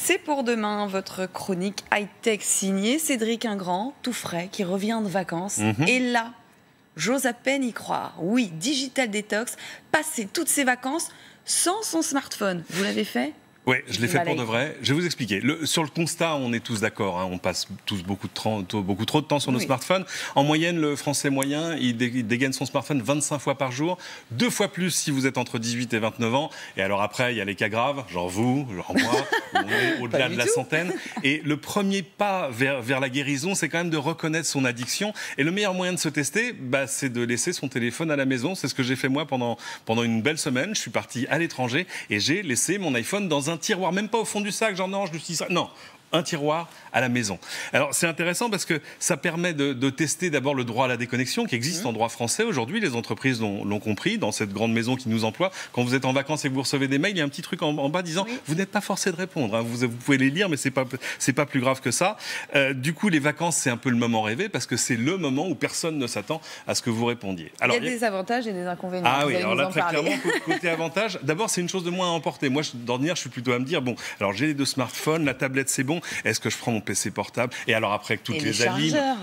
C'est pour demain, votre chronique high-tech signée Cédric Ingrand, tout frais, qui revient de vacances. Et là, j'ose à peine y croire. Oui, Digital Detox, passer toutes ses vacances sans son smartphone. Vous l'avez fait ? Oui, je l'ai fait pour de vrai. Je vais vous expliquer. Sur le constat, on est tous d'accord. On passe tous beaucoup trop de temps sur nos smartphones. En moyenne, le Français moyen, il dégaine son smartphone 25 fois par jour. 2 fois plus si vous êtes entre 18 et 29 ans. Et alors après, il y a les cas graves, genre vous, genre moi, on est au-delà de la centaine. Et le premier pas vers la guérison, c'est quand même de reconnaître son addiction. Et le meilleur moyen de se tester, c'est de laisser son téléphone à la maison. C'est ce que j'ai fait moi pendant une belle semaine. Je suis parti à l'étranger et j'ai laissé mon iPhone dans un tiroir, même pas au fond du sac, genre non, je l'utilise ça. Non, un tiroir à la maison. Alors c'est intéressant parce que ça permet de tester d'abord le droit à la déconnexion qui existe en droit français aujourd'hui. Les entreprises l'ont compris dans cette grande maison qui nous emploie. Quand vous êtes en vacances et que vous recevez des mails, il y a un petit truc en bas disant vous n'êtes pas forcé de répondre. Hein. Vous pouvez les lire, mais c'est pas plus grave que ça. Du coup, les vacances, c'est un peu le moment rêvé parce que c'est le moment où personne ne s'attend à ce que vous répondiez. Alors, il y a des avantages et des inconvénients. Ah oui, alors là, très clairement, côté avantage, d'abord, c'est une chose de moins à emporter. Moi, d'ordinaire, je suis plutôt à me dire, bon, alors j'ai les 2 smartphones, la tablette, c'est bon, est-ce que je prends mon PC portable? Et alors après, toutes les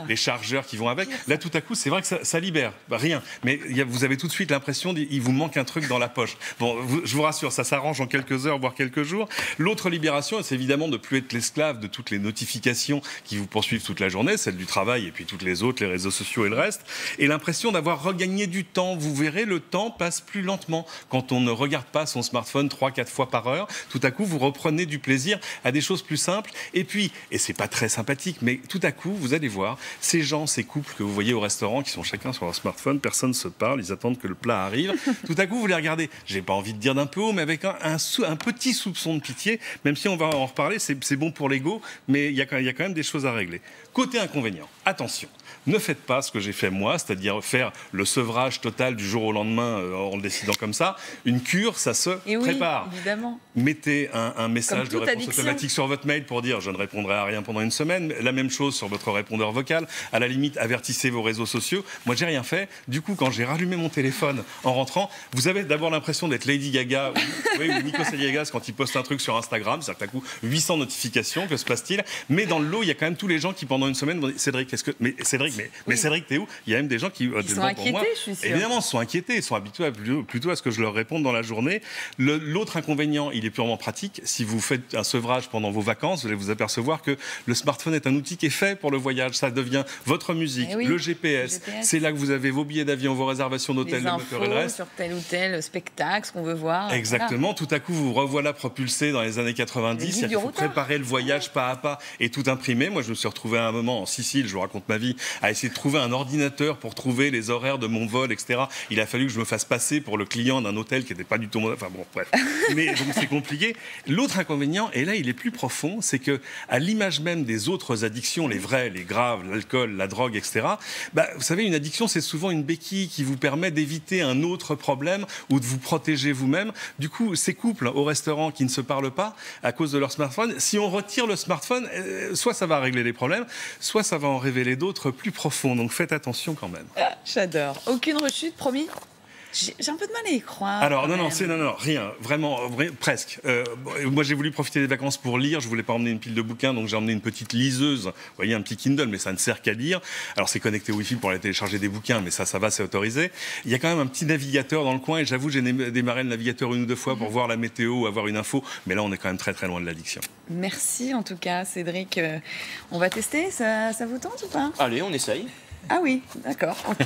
les chargeurs qui vont avec. Là, tout à coup, c'est vrai que ça libère. Rien. Mais vous avez tout de suite l'impression qu'il vous manque un truc dans la poche. Bon, je vous rassure, ça s'arrange en quelques heures, voire quelques jours. L'autre libération, c'est évidemment de ne plus être l'esclave de toutes les notifications qui vous poursuivent toute la journée, celles du travail et puis toutes les autres, les réseaux sociaux et le reste. Et l'impression d'avoir regagné du temps. Vous verrez, le temps passe plus lentement quand on ne regarde pas son smartphone 3-4 fois par heure. Tout à coup, vous reprenez du plaisir à des choses plus simples. Et puis, et c'est pas très sympathique, mais tout à coup, vous allez voir ces gens, ces couples que vous voyez au restaurant qui sont chacun sur leur smartphone, personne ne se parle, ils attendent que le plat arrive. Tout à coup, vous les regardez. J'ai pas envie de dire d'un peu haut, mais avec un petit soupçon de pitié, même si on va en reparler, c'est bon pour l'ego, mais il y a quand même des choses à régler. Côté inconvénient, attention. Ne faites pas ce que j'ai fait moi, c'est-à-dire faire le sevrage total du jour au lendemain en le décidant comme ça. Une cure, ça se prépare. Évidemment. Mettez un message de réponse automatique sur votre mail pour dire « je ne répondrai à rien pendant une semaine ». La même chose sur votre répondeur vocal. À la limite, avertissez vos réseaux sociaux. Moi, j'ai rien fait. Du coup, quand j'ai rallumé mon téléphone en rentrant, vous avez d'abord l'impression d'être Lady Gaga ou Nico Saliagas quand il poste un truc sur Instagram. C'est-à-dire que d'un coup, 800 notifications, que se passe-t-il? Mais dans le lot, il y a quand même tous les gens qui, pendant une semaine, vont dire « Cédric, mais Cédric, t'es où ?» Il y a même des gens qui sont inquiétés, je suis sûre. Évidemment, sont inquiétés. Ils sont habitués plutôt à ce que je leur réponde dans la journée. L'autre inconvénient, il est purement pratique. Si vous faites un sevrage pendant vos vacances, vous allez vous apercevoir que le smartphone est un outil qui est fait pour le voyage. Ça devient votre musique, le GPS. C'est là que vous avez vos billets d'avion, vos réservations d'hôtel, les infos et le reste. sur tel ou tel spectacle, ce qu'on veut voir. Exactement. Voilà. Tout à coup, vous revoilà propulsé dans les années 90. Il faut préparer le voyage pas à pas et tout imprimer. Moi, je me suis retrouvé à un moment en Sicile, je vous raconte ma vie, à essayer de trouver un ordinateur pour trouver les horaires de mon vol, etc. Il a fallu que je me fasse passer pour le client d'un hôtel qui n'était pas du tout mon... Enfin bon, bref. Mais donc c'est compliqué. L'autre inconvénient, et là il est plus profond, c'est que à l'image même des autres addictions, les vraies, les graves, l'alcool, la drogue, etc. Vous savez, une addiction, c'est souvent une béquille qui vous permet d'éviter un autre problème ou de vous protéger vous-même. Du coup, ces couples au restaurant qui ne se parlent pas à cause de leur smartphone, si on retire le smartphone, soit ça va régler les problèmes, soit ça va en révéler d'autres plus profonds. Donc faites attention quand même. J'adore. Aucune rechute, promis? J'ai un peu de mal à y croire. Alors, non, rien. Vraiment, presque. Moi, j'ai voulu profiter des vacances pour lire. Je voulais pas emmener une pile de bouquins, donc j'ai emmené une petite liseuse. Vous voyez, un petit Kindle, mais ça ne sert qu'à lire. Alors, c'est connecté au Wi-Fi pour aller télécharger des bouquins, mais ça va, c'est autorisé. Il y a quand même un petit navigateur dans le coin, et j'avoue, j'ai démarré le navigateur 1 ou 2 fois pour voir la météo ou avoir une info. Mais là, on est quand même très, très loin de l'addiction. Merci, en tout cas, Cédric. On va tester. Ça vous tente ou pas? Allez, on essaye. Ah oui, d'accord. Okay.